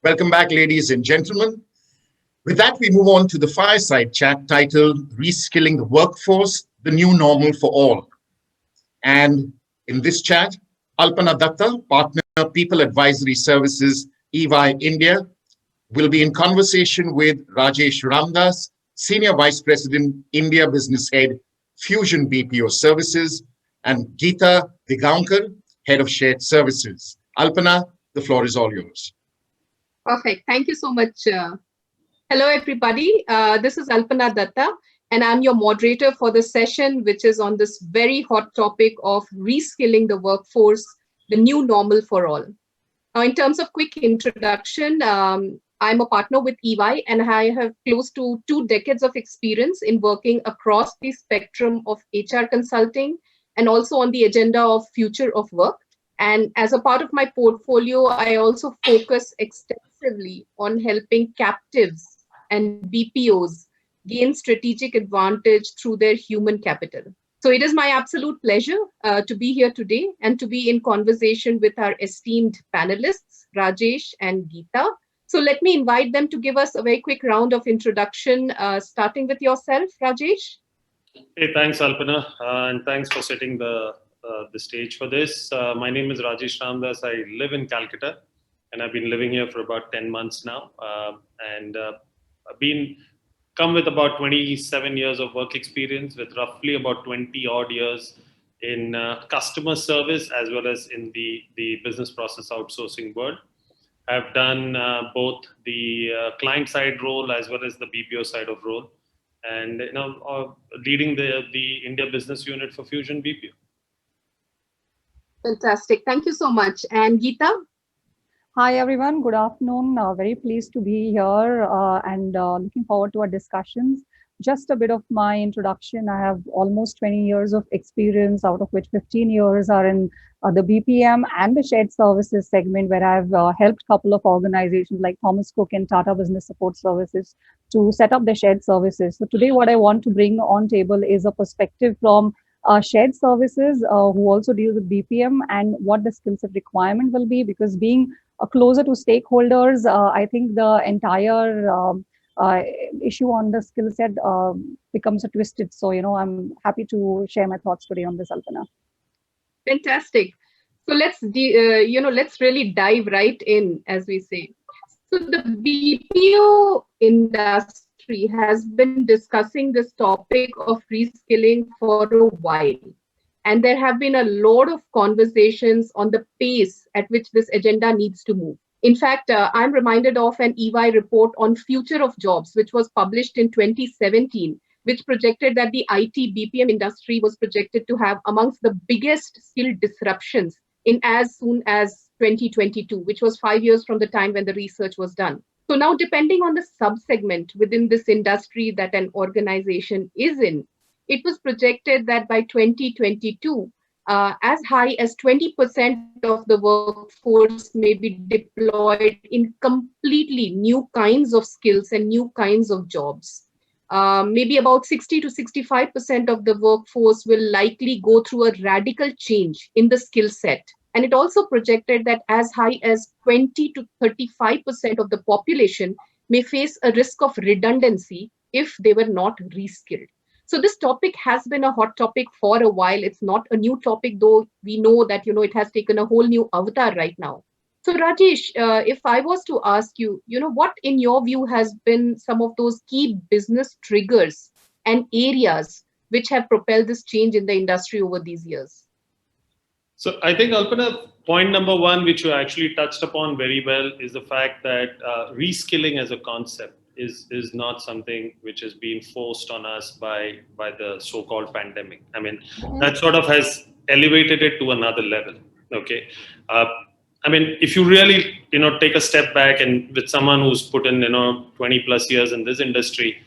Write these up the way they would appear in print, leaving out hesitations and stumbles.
Welcome back, ladies and gentlemen. With that, we move on to the Fireside Chat titled Reskilling the Workforce, the New Normal for All. And in this chat, Alpana Datta, Partner People Advisory Services, EY India, will be in conversation with Rajesh Ramdas, Senior Vice President, India Business Head, Fusion BPO Services, and Geeta Digankar, Head of Shared Services. Alpana, the floor is all yours. Perfect. Thank you so much. Hello, everybody. This is Alpana Datta, and I'm your moderator for the session, which is on this very hot topic of reskilling the workforce, the new normal for all. Now, in terms of quick introduction, I'm a partner with EY, and I have close to 2 decades of experience in working across the spectrum of HR consulting and also on the agenda of future of work. And as a part of my portfolio, I also focus extensively on helping captives and BPOs gain strategic advantage through their human capital. So it is my absolute pleasure to be here today and to be in conversation with our esteemed panelists, Rajesh and Geeta. So let me invite them to give us a very quick round of introduction, starting with yourself, Rajesh. Hey, thanks, Alpana, and thanks for setting the stage for this. My name is Rajesh Ramdas. I live in Calcutta, and I've been living here for about 10 months now. I've come with about 27 years of work experience, with roughly about 20 odd years in customer service as well as in the business process outsourcing world. I've done both the client side role as well as the BPO side of role, and leading the India business unit for Fusion BPO. Fantastic. Thank you so much. And Geeta? Hi, everyone. Good afternoon. Very pleased to be here and looking forward to our discussions. Just a bit of my introduction. I have almost 20 years of experience, out of which 15 years are in the BPM and the shared services segment, where I've helped a couple of organizations like Thomas Cook and Tata Business Support Services to set up their shared services. So today, what I want to bring on table is a perspective from shared services who also deal with BPM and what the skill set requirement will be, because being closer to stakeholders, I think the entire issue on the skill set becomes a twisted. So, I'm happy to share my thoughts today on this, Alpana. Fantastic. So let's really dive right in, as we say. So the BPO industry has been discussing this topic of reskilling for a while. And there have been a lot of conversations on the pace at which this agenda needs to move. In fact, I'm reminded of an EY report on future of jobs, which was published in 2017, which projected that the IT BPM industry was projected to have amongst the biggest skill disruptions in as soon as 2022, which was 5 years from the time when the research was done. So now, depending on the subsegment within this industry that an organization is in, it was projected that by 2022, as high as 20% of the workforce may be deployed in completely new kinds of skills and new kinds of jobs. Maybe about 60 to 65% of the workforce will likely go through a radical change in the skill set. And it also projected that as high as 20 to 35% of the population may face a risk of redundancy if they were not reskilled. So this topic has been a hot topic for a while. It's not a new topic, though we know that, it has taken a whole new avatar right now. So Rajesh, if I was to ask you, what in your view has been some of those key business triggers and areas which have propelled this change in the industry over these years? So I think, Alpana, point number one, which you actually touched upon very well, is the fact that reskilling as a concept is not something which has been forced on us by the so-called pandemic. I mean, that sort of has elevated it to another level. Okay. If you really, take a step back and with someone who's put in, 20 plus years in this industry,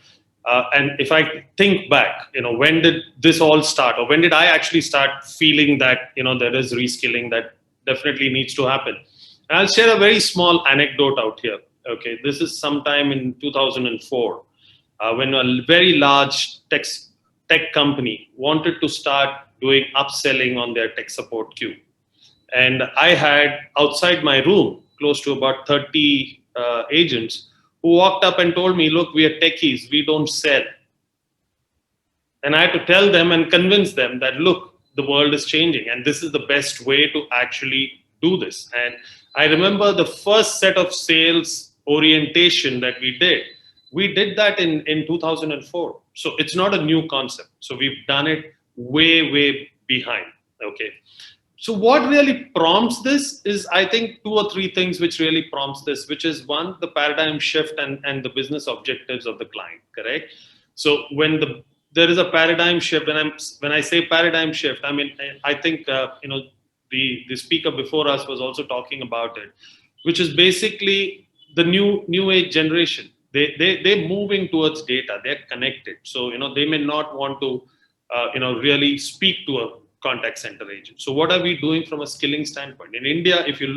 and if I think back, when did this all start, or when did I actually start feeling that, there is reskilling that definitely needs to happen? And I'll share a very small anecdote out here. Okay, this is sometime in 2004, when a very large tech company wanted to start doing upselling on their tech support queue. And I had outside my room close to about 30 agents who walked up and told me, look, we are techies, we don't sell. And I had to tell them and convince them that, look, the world is changing and this is the best way to actually do this. And I remember the first set of sales orientation that we did that in 2004. So it's not a new concept. So we've done it way behind. Okay. So what really prompts this is, I think, 2 or 3 things which really prompts this, which is one, the paradigm shift and the business objectives of the client, correct? So there is a paradigm shift, and when I say paradigm shift, I mean, I think, the speaker before us was also talking about it, which is basically the new age generation. They're moving towards data. They're connected. So, they may not want to, really speak to a contact center agent. So what are we doing from a skilling standpoint? In India, if you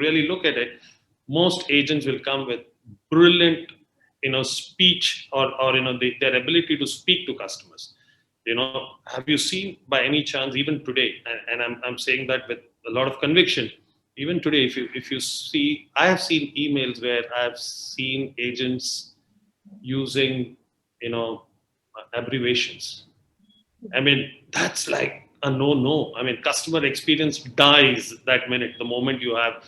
really look at it, most agents will come with brilliant, speech or their ability to speak to customers. Have you seen by any chance, even today, and I'm saying that with a lot of conviction, even today, if you see, I have seen emails where I've seen agents using, abbreviations. I mean, that's like a no. I mean, customer experience dies that minute, the moment you have,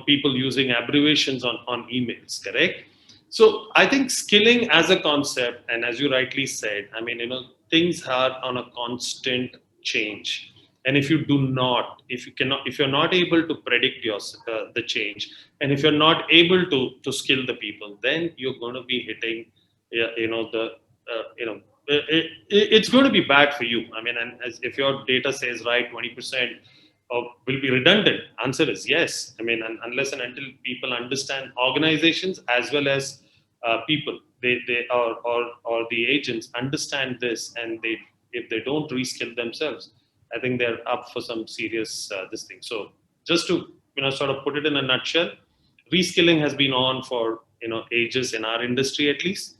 people using abbreviations on emails, correct? So I think skilling as a concept, and as you rightly said, I mean, things are on a constant change. And if you're not able to predict the change, and if you're not able to skill the people, then you're going to be hitting, it's going to be bad for you. I mean, and if your data says, right, 20% will be redundant, answer is yes. I mean, unless and until people understand, organizations as well as people, they or the agents understand this, and if they don't reskill themselves, I think they're up for some serious this thing. So just to sort of put it in a nutshell, reskilling has been on for ages in our industry, at least.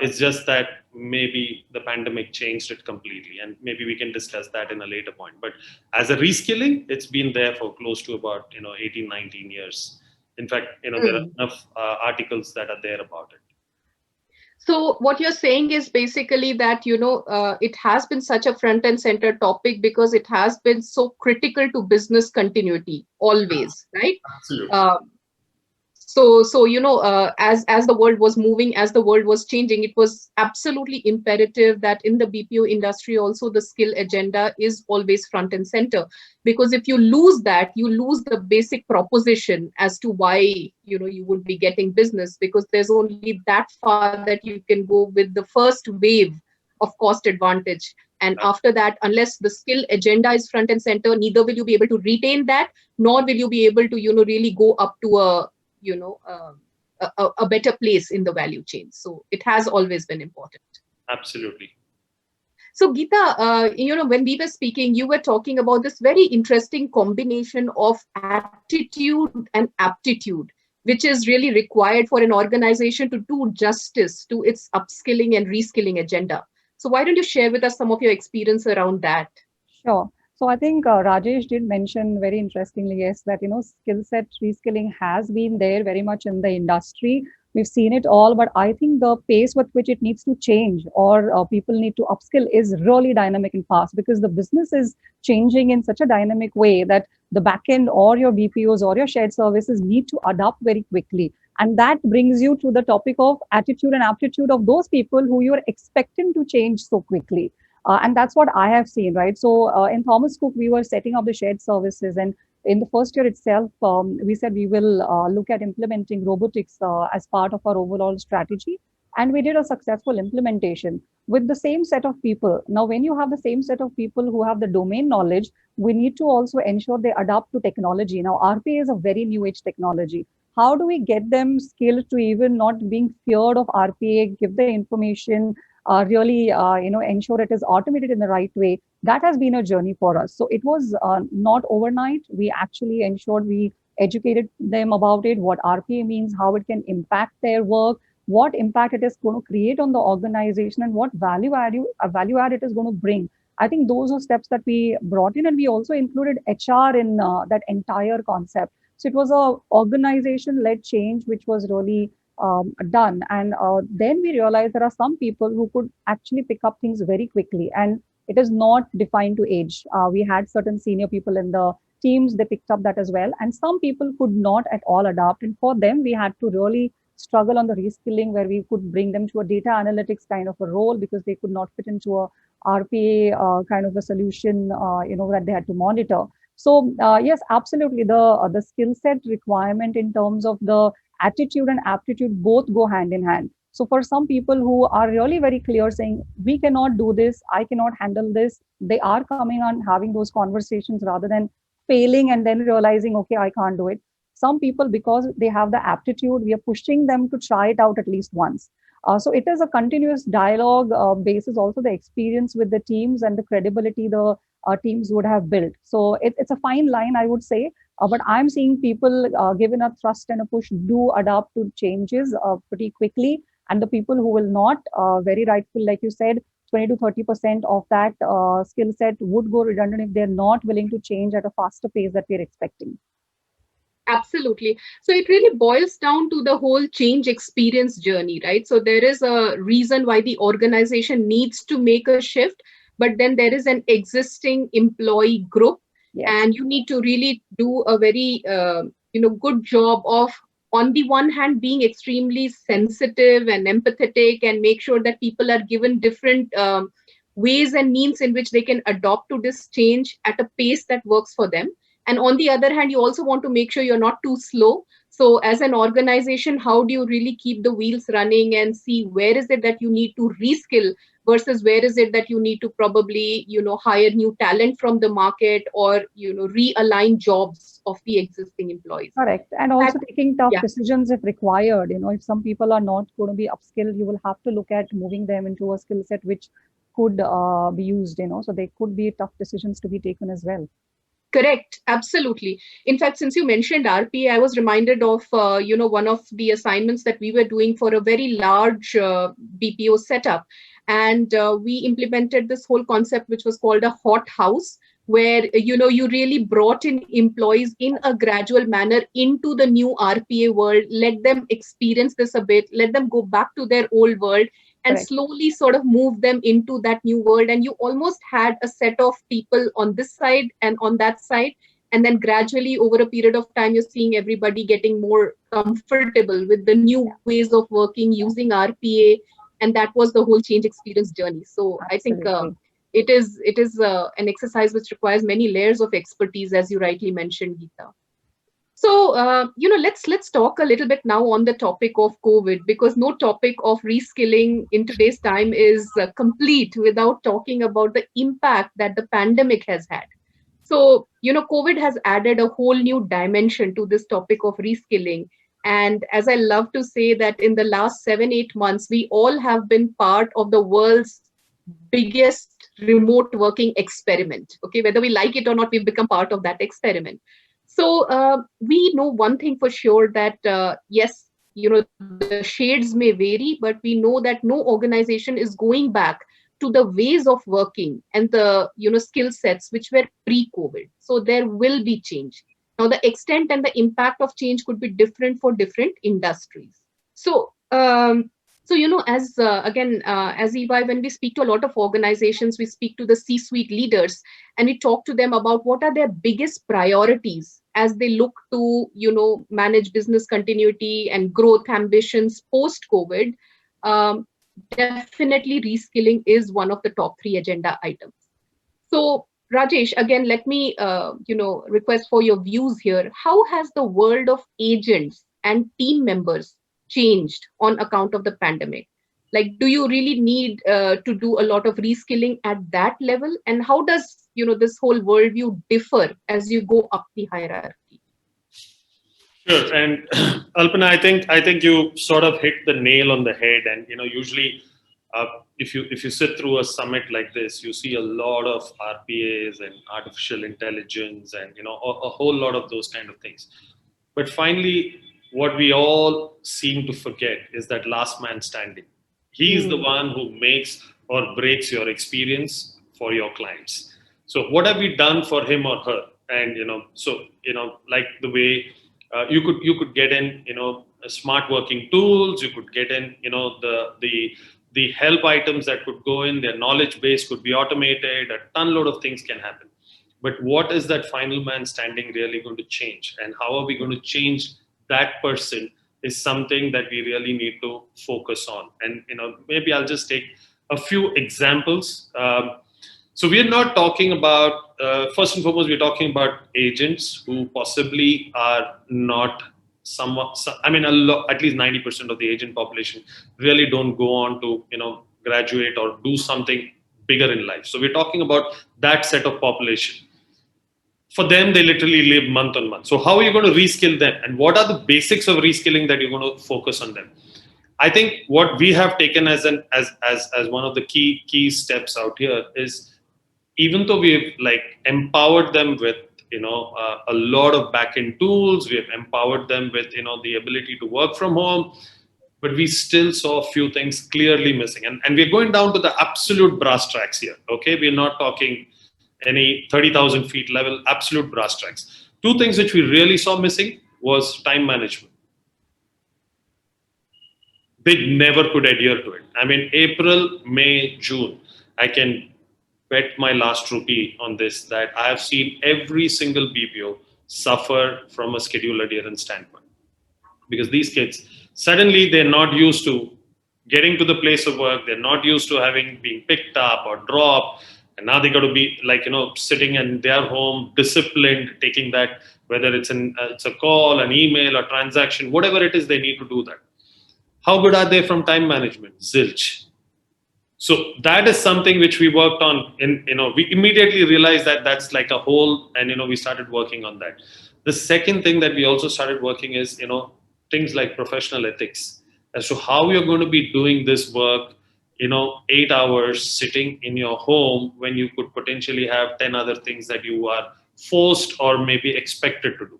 It's just that maybe the pandemic changed it completely, and maybe we can discuss that in a later point. But as a reskilling, it's been there for close to about 18, 19 years. In fact, there are enough articles that are there about it. So what you're saying is basically that, it has been such a front and center topic because it has been so critical to business continuity always, right? Absolutely. So as the world was moving, as the world was changing, it was absolutely imperative that in the BPO industry also the skill agenda is always front and center. Because if you lose that, you lose the basic proposition as to why you would be getting business, because there's only that far that you can go with the first wave of cost advantage. And after that, unless the skill agenda is front and center, neither will you be able to retain that, nor will you be able to really go up to a better place in the value chain. So it has always been important. Absolutely. So Geeta, when we were speaking, you were talking about this very interesting combination of attitude and aptitude, which is really required for an organization to do justice to its upskilling and reskilling agenda. So why don't you share with us some of your experience around that? Sure. So I think Rajesh did mention very interestingly, yes, that, skill set reskilling has been there very much in the industry. We've seen it all, but I think the pace with which it needs to change, or people need to upskill, is really dynamic and fast, because the business is changing in such a dynamic way that the backend or your BPOs or your shared services need to adapt very quickly. And that brings you to the topic of attitude and aptitude of those people who you're expecting to change so quickly. And that's what I have seen, right? So in Thomas Cook, we were setting up the shared services. And in the first year itself, we said we will look at implementing robotics as part of our overall strategy. And we did a successful implementation with the same set of people. Now, when you have the same set of people who have the domain knowledge, we need to also ensure they adapt to technology. Now, RPA is a very new age technology. How do we get them skilled to even not being feared of RPA, give the information, really ensure it is automated in the right way? That has been a journey for us. So it was not overnight. We actually ensured we educated them about it, what RPA means, how it can impact their work, what impact it is going to create on the organization, and what value add it is going to bring. I think those are steps that we brought in, and we also included HR in that entire concept. So it was a organization-led change which was really done. And then we realized there are some people who could actually pick up things very quickly, and it is not defined to age. We had certain senior people in the teams, they picked up that as well. And some people could not at all adapt. And for them, we had to really struggle on the reskilling where we could bring them to a data analytics kind of a role because they could not fit into a RPA kind of a solution, that they had to monitor. So yes, absolutely, the skill set requirement in terms of the attitude and aptitude both go hand in hand. So for some people who are really very clear saying, we cannot do this, I cannot handle this, they are coming on having those conversations rather than failing and then realizing, okay, I can't do it. Some people, because they have the aptitude, we are pushing them to try it out at least once. So it is a continuous dialogue basis, also the experience with the teams and the credibility the teams would have built. So it's a fine line, I would say. But I'm seeing people given a thrust and a push do adapt to changes pretty quickly. And the people who will not, very rightful, like you said, 20 to 30% of that skill set would go redundant if they're not willing to change at a faster pace that we're expecting. Absolutely. So it really boils down to the whole change experience journey, right? So there is a reason why the organization needs to make a shift, but then there is an existing employee group, Yes. and you need to really do a very good job of, on the one hand, being extremely sensitive and empathetic and make sure that people are given different ways and means in which they can adopt to this change at a pace that works for them. And on the other hand, you also want to make sure you're not too slow. So as an organization, how do you really keep the wheels running and see where is it that you need to reskill versus where is it that you need to probably, hire new talent from the market or, realign jobs of the existing employees. Correct. And also taking tough Yeah. decisions if required. If some people are not going to be upskilled, you will have to look at moving them into a skill set which could be used, so there could be tough decisions to be taken as well. Correct. Absolutely. In fact, since you mentioned RPA, I was reminded of, one of the assignments that we were doing for a very large BPO setup. And we implemented this whole concept, which was called a hot house, where, you really brought in employees in a gradual manner into the new RPA world, let them experience this a bit, let them go back to their old world, and Correct. slowly sort of move them into that new world. And you almost had a set of people on this side and on that side. And then gradually over a period of time, you're seeing everybody getting more comfortable with the new ways of working using RPA. And that was the whole change experience journey. So I think Absolutely. it is an exercise which requires many layers of expertise, as you rightly mentioned, Geeta. So, let's talk a little bit now on the topic of COVID, because no topic of reskilling in today's time is complete without talking about the impact that the pandemic has had. So, COVID has added a whole new dimension to this topic of reskilling. And as I love to say that in the last 7-8 months, we all have been part of the world's biggest remote working experiment. Okay, whether we like it or not, we've become part of that experiment. So we know one thing for sure, that yes, the shades may vary, but we know that no organization is going back to the ways of working and the skill sets which were pre-COVID. So there will be change. Now the extent and the impact of change could be different for different industries. So as again, as EY, when we speak to a lot of organizations, we speak to the C-suite leaders and we talk to them about what are their biggest priorities as they look to, manage business continuity and growth ambitions post-COVID. Definitely reskilling is one of the top 3 agenda items. So Rajesh, again, let me, request for your views here. How has the world of agents and team members changed on account of the pandemic? Like, do you really need to do a lot of reskilling at that level? And how does, this whole worldview differ as you go up the hierarchy? Sure. And Alpana, I think you sort of hit the nail on the head. And usually, if you sit through a summit like this, you see a lot of RPAs and artificial intelligence, and a whole lot of those kind of things. But finally, what we all seem to forget is that last man standing. He is the one who makes or breaks your experience for your clients. So what have we done for him or her? And like the way You could get in, smart working tools. You could get in, the help items that could go in. Their knowledge base could be automated. A ton load of things can happen. But what is that final man standing really going to change, and how are we going to change that person? Is something that we really need to focus on. And maybe I'll just take a few examples. So we are not talking about, first and foremost, we're talking about agents who possibly are not somewhat, I mean, at least 90% of the agent population really don't go on to, graduate or do something bigger in life. So we're talking about that set of population. For them, they literally live month on month. So how are you going to reskill them? And what are the basics of reskilling that you're going to focus on them? I think what we have taken as one of the key steps out here is, even though we've empowered them with a lot of back-end tools, we have empowered them with the ability to work from home, but we still saw a few things clearly missing, and we're going down to the absolute brass tracks here. Okay, we're not talking any 30,000 feet level, absolute brass tracks. Two things which we really saw missing was time management. They never could adhere to it. I mean, April, May, June, I can bet my last rupee on this, that I have seen every single BPO suffer from a schedule adherence standpoint. Because these kids, suddenly they're not used to getting to the place of work, they're not used to having being picked up or dropped, and now they got to be sitting in their home, disciplined, taking that, whether it's a call, an email, a transaction, whatever it is, they need to do that. How good are they from time management? Zilch. So that is something which we worked on. We immediately realized that that's like a hole, and we started working on that. The second thing that we also started working is things like professional ethics, as to how you're going to be doing this work 8 hours sitting in your home when you could potentially have 10 other things that you are forced or maybe expected to do.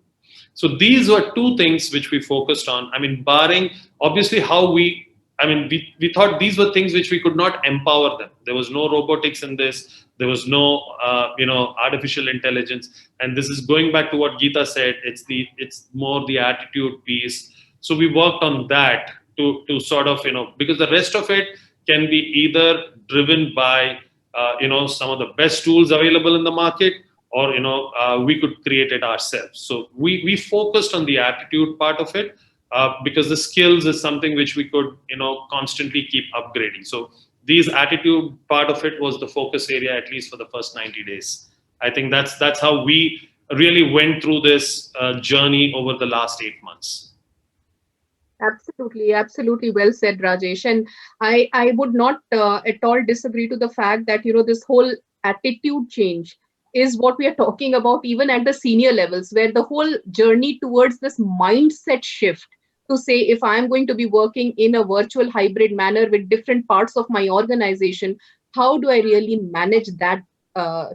So these were two things which we focused on. I mean, barring obviously we thought these were things which we could not empower them. There was no robotics in this. There was no, artificial intelligence. And this is going back to what Geeta said. It's more the attitude piece. So we worked on that to sort of, because the rest of it can be either driven by, some of the best tools available in the market, or we could create it ourselves. So we focused on the attitude part of it, because the skills is something which we could constantly keep upgrading. So these attitude part of it was the focus area, at least for the first 90 days. I think that's how we really went through this journey over the last 8 months. Absolutely well said, Rajesh. And I would not at all disagree to the fact that this whole attitude change is what we are talking about even at the senior levels, where the whole journey towards this mindset shift to say, if I'm going to be working in a virtual hybrid manner with different parts of my organization, how do I really manage that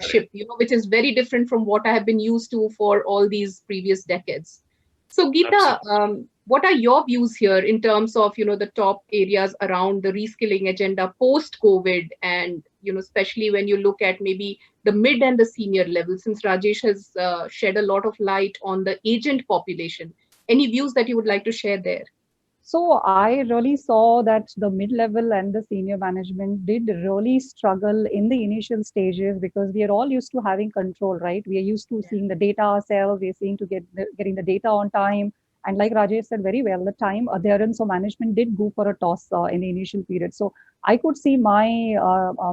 shift, which is very different from what I have been used to for all these previous decades. So Geeta, what are your views here in terms of, the top areas around the reskilling agenda post-COVID, and, especially when you look at maybe the mid and the senior level, since Rajesh has shed a lot of light on the agent population. Any views that you would like to share there? So I really saw that the mid-level and the senior management did really struggle in the initial stages, because we are all used to having control, right? We are used to seeing the data ourselves. We are seeing to getting the data on time. And like Rajesh said very well, the time adherence of management did go for a toss in the initial period. So I could see my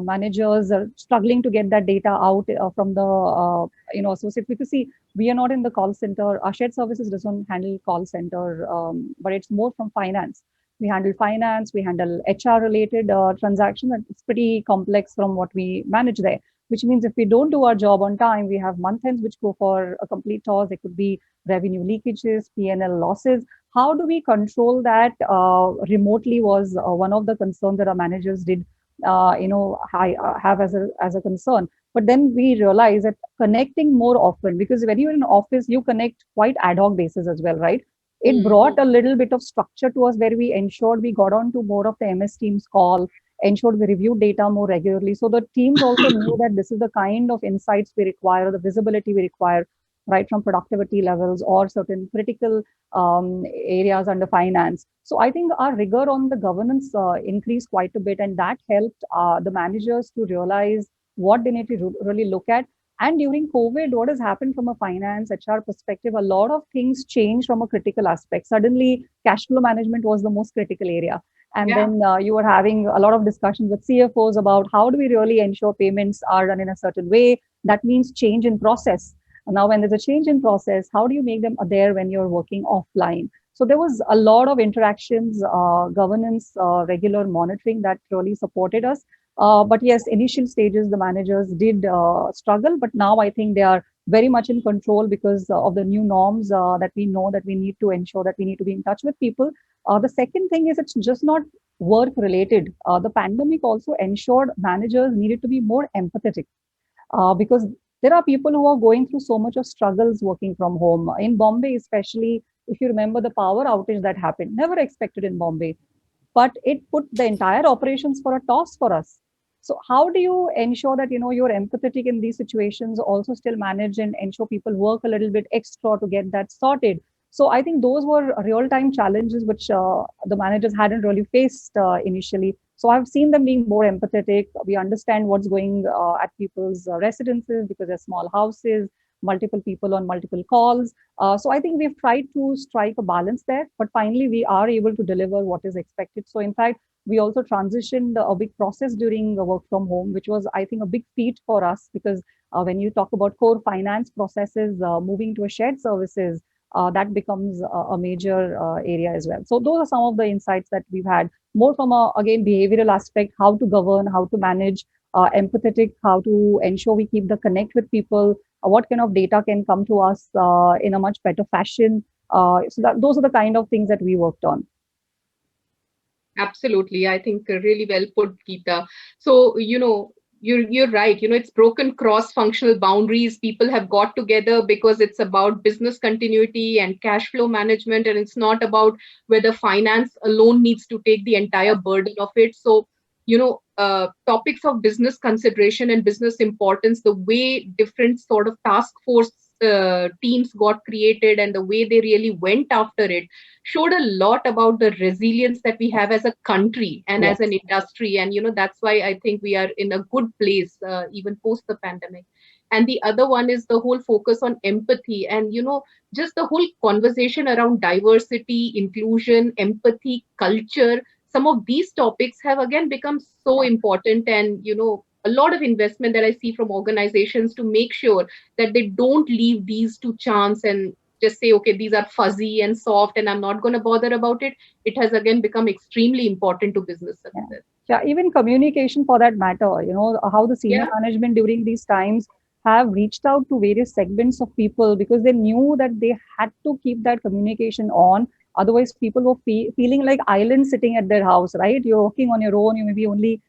managers struggling to get that data out from the associates, because see, we are not in the call center. Our shared services doesn't handle call center, but it's more from finance. We handle finance, we handle HR related transactions, and it's pretty complex from what we manage there. Which means if we don't do our job on time, we have month ends which go for a complete toss. There could be revenue leakages, P&L losses. How do we control that remotely was one of the concerns that our managers did, have as a concern. But then we realized that connecting more often, because when you're in office, you connect quite ad hoc basis as well, right? It brought a little bit of structure to us, where we ensured we got on to more of the MS Teams call, ensured we reviewed data more regularly. So the teams also knew that this is the kind of insights we require, the visibility we require. right from productivity levels or certain critical areas under finance. So I think our rigor on the governance increased quite a bit, and that helped the managers to realize what they need to really look at. And during COVID, what has happened from a finance HR perspective, a lot of things changed from a critical aspect. Suddenly, cash flow management was the most critical area. And Yeah. then you were having a lot of discussions with CFOs about how do we really ensure payments are done in a certain way. That means change in process. Now, when there's a change in process, how do you make them there when you're working offline? So there was a lot of interactions, governance, regular monitoring that really supported us. But yes, initial stages, the managers did struggle, but now I think they are very much in control because of the new norms that we know that we need to ensure that we need to be in touch with people. The second thing is it's just not work related. The pandemic also ensured managers needed to be more empathetic because there are people who are going through so much of struggles working from home. In Bombay, especially, if you remember the power outage that happened, never expected in Bombay, but it put the entire operations for a toss for us. So how do you ensure that you're empathetic in these situations, also still manage and ensure people work a little bit extra to get that sorted? So I think those were real time challenges which the managers hadn't really faced initially. So I've seen them being more empathetic. We understand what's going at people's residences because they're small houses, multiple people on multiple calls. So I think we've tried to strike a balance there, but finally we are able to deliver what is expected. So in fact, we also transitioned a big process during the work from home, which was, I think, a big feat for us because when you talk about core finance processes moving to a shared services, that becomes a major area as well. So those are some of the insights that we've had, more from a, again, behavioral aspect, how to govern, how to manage, empathetic, how to ensure we keep the connect with people, what kind of data can come to us in a much better fashion. So that those are the kind of things that we worked on. Absolutely. I think really well put, Geeta. So, you're right. It's broken cross-functional boundaries. People have got together because it's about business continuity and cash flow management, and it's not about whether finance alone needs to take the entire burden of it. So, topics of business consideration and business importance, the way different sort of task force teams got created and the way they really went after it showed a lot about the resilience that we have as a country and Yes. as an industry. And that's why I think we are in a good place even post the pandemic. And the other one is the whole focus on empathy and just the whole conversation around diversity, inclusion, empathy, culture. Some of these topics have again become so important, and a lot of investment that I see from organizations to make sure that they don't leave these to chance and just say, okay, these are fuzzy and soft and I'm not going to bother about it. It has again become extremely important to business success. Yeah, even communication for that matter, how the senior Yeah. management during these times have reached out to various segments of people because they knew that they had to keep that communication on. Otherwise, people were feeling like islands sitting at their house, right? You're working on your own, you may be only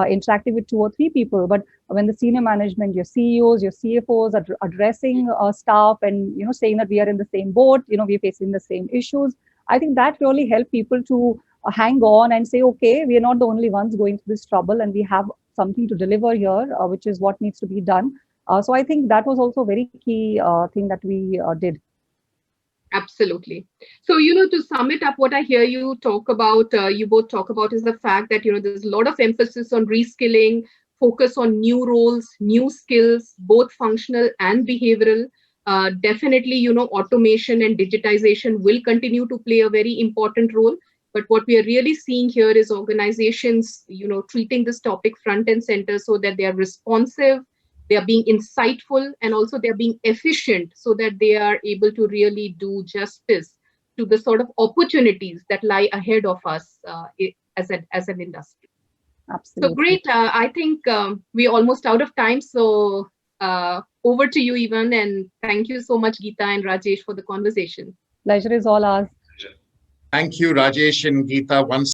interacting with two or three people. But when the senior management, your CEOs, your CFOs are addressing staff and, saying that we are in the same boat, we're facing the same issues, I think that really helped people to hang on and say, okay, we are not the only ones going through this trouble and we have something to deliver here, which is what needs to be done. So I think that was also a very key thing that we did. Absolutely. So, to sum it up, what I hear you talk about, you both talk about is the fact that, there's a lot of emphasis on reskilling, focus on new roles, new skills, both functional and behavioral. Definitely, automation and digitization will continue to play a very important role. But what we are really seeing here is organizations, treating this topic front and center so that they are responsive, they are being insightful, and also they are being efficient so that they are able to really do justice to the sort of opportunities that lie ahead of us as an industry. So Absolutely. great. I think we're almost out of time. So over to you, Ivan, and thank you so much, Geeta and Rajesh, for the conversation. Pleasure is all ours. Thank you, Rajesh and Geeta, once